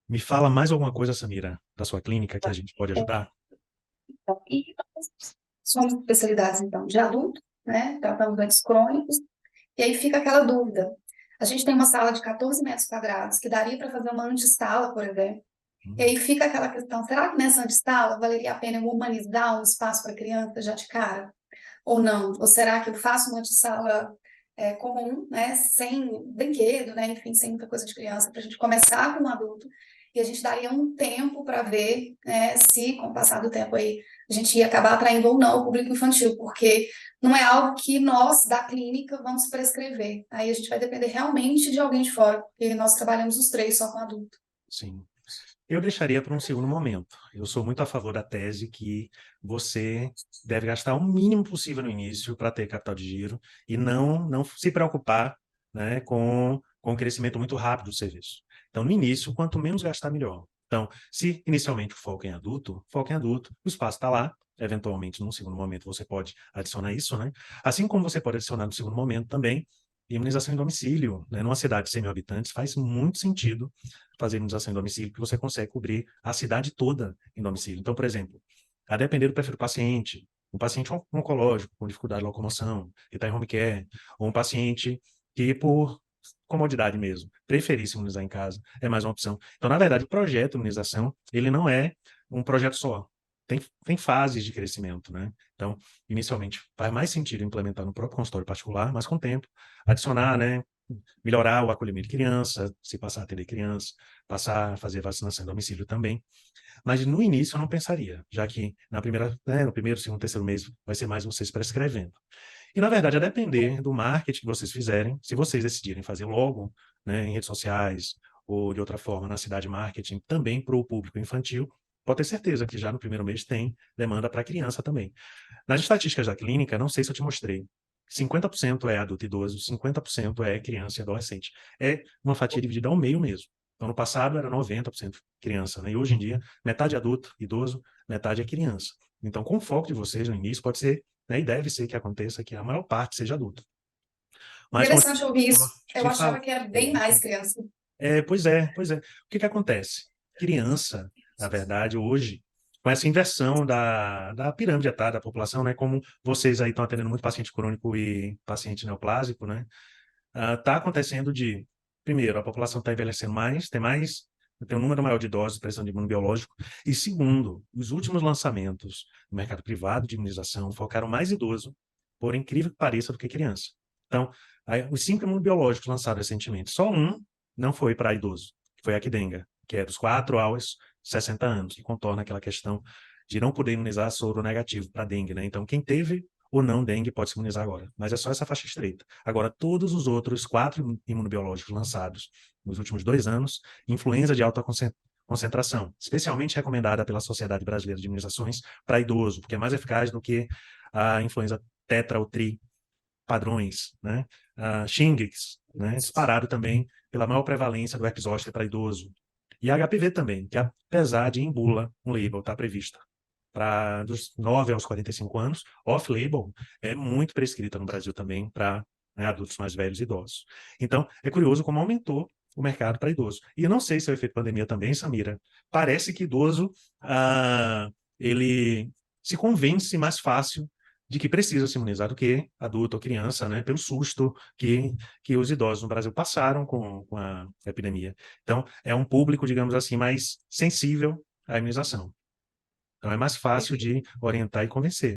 Me fala mais alguma coisa, Samira, da sua clínica que a gente pode ajudar? Então, e somos especialidades, então, de adulto, né? Tratamos doentes crônicos, e aí fica aquela dúvida. A gente tem uma sala de 14 metros quadrados, que daria para fazer uma antessala, por exemplo. E Hum, aí fica aquela questão, será que nessa antessala valeria a pena eu humanizar um espaço para criança já de cara? Ou não? Ou será que eu faço uma antessala comum, né? Sem brinquedo, né? Enfim, sem muita coisa de criança, para a gente começar com um adulto, e a gente daria um tempo para ver, né, se, com o passar do tempo aí, a gente ia acabar atraindo ou não o público infantil, porque não é algo que nós, da clínica, vamos prescrever. Aí a gente vai depender realmente de alguém de fora, porque nós trabalhamos os três só com adulto. sim. Eu deixaria para um segundo momento. Eu sou muito a favor da tese que você deve gastar o mínimo possível no início para ter capital de giro e não se preocupar, né, com o crescimento muito rápido do serviço. Então, no início, quanto menos gastar, melhor. Então, se inicialmente o foco em adulto, o espaço está lá. Eventualmente, num segundo momento, você pode adicionar isso, né? Assim como você pode adicionar no segundo momento também imunização em domicílio, né? Numa cidade de 100 mil habitantes, faz muito sentido fazer imunização em domicílio, que você consegue cobrir a cidade toda em domicílio. Então, por exemplo, a depender do perfil do paciente, um paciente oncológico com dificuldade de locomoção, que está em home care, ou um paciente que, por comodidade mesmo, preferir se imunizar em casa, é mais uma opção. Então, na verdade, o projeto de imunização, ele não é um projeto só. Tem fases de crescimento, né? Então, inicialmente, faz mais sentido implementar no próprio consultório particular, mas com o tempo, adicionar, né? Melhorar o acolhimento de criança, se passar a atender criança, passar a fazer vacinação em domicílio também. Mas no início eu não pensaria, já que no primeiro, segundo, terceiro mês vai ser mais vocês prescrevendo. E, na verdade, a depender do marketing que vocês fizerem, se vocês decidirem fazer logo, né, em redes sociais ou de outra forma na cidade marketing, também para o público infantil, pode ter certeza que já no primeiro mês tem demanda para criança também. Nas estatísticas da clínica, não sei se eu te mostrei, 50% é adulto e idoso, 50% é criança e adolescente. É uma fatia dividida ao meio mesmo. Então, no passado era 90% criança, né? E hoje em dia, metade adulto, idoso, metade é criança. Então, com o foco de vocês no início, pode ser, né, e deve ser que aconteça que a maior parte seja adulto. Mas, como Interessante ouvir isso. Eu te achava falo, que era bem mais criança. pois é. O que que acontece? Criança, na verdade, hoje, com essa inversão da pirâmide etária da população, né? Como vocês aí estão atendendo muito paciente crônico e paciente neoplásico, né? Está acontecendo primeiro, a população está envelhecendo mais, tem um número maior de idosos precisando de imunobiológico, e segundo, os últimos lançamentos no mercado privado de imunização focaram mais idoso, por incrível que pareça, do que criança. Então, aí, os 5 imunobiológicos lançados recentemente, só um não foi para idoso, que foi a Qdenga, que é dos 4 aos 60 anos, que contorna aquela questão de não poder imunizar soro negativo para dengue, né? Então, quem teve ou não dengue pode se imunizar agora, mas é só essa faixa estreita. Agora, todos os outros 4 imunobiológicos lançados nos últimos 2 anos, influenza de alta concentração, especialmente recomendada pela Sociedade Brasileira de Imunizações para idoso, porque é mais eficaz do que a influenza tetra ou tri padrões, né? Shingrix, né? Disparado também pela maior prevalência do herpes zoster para idoso. E a HPV também, que apesar de em bula, um label está prevista para dos 9 aos 45 anos, off-label, é muito prescrita no Brasil também para, né, adultos mais velhos e idosos. Então, é curioso como aumentou o mercado para idoso. E eu não sei se é o efeito pandemia também, Samira. Parece que idoso, ele se convence mais fácil de que precisa se imunizar do que adulto ou criança, né, pelo susto que os idosos no Brasil passaram com a epidemia. Então, é um público, digamos assim, mais sensível à imunização. Então, é mais fácil de orientar e convencer.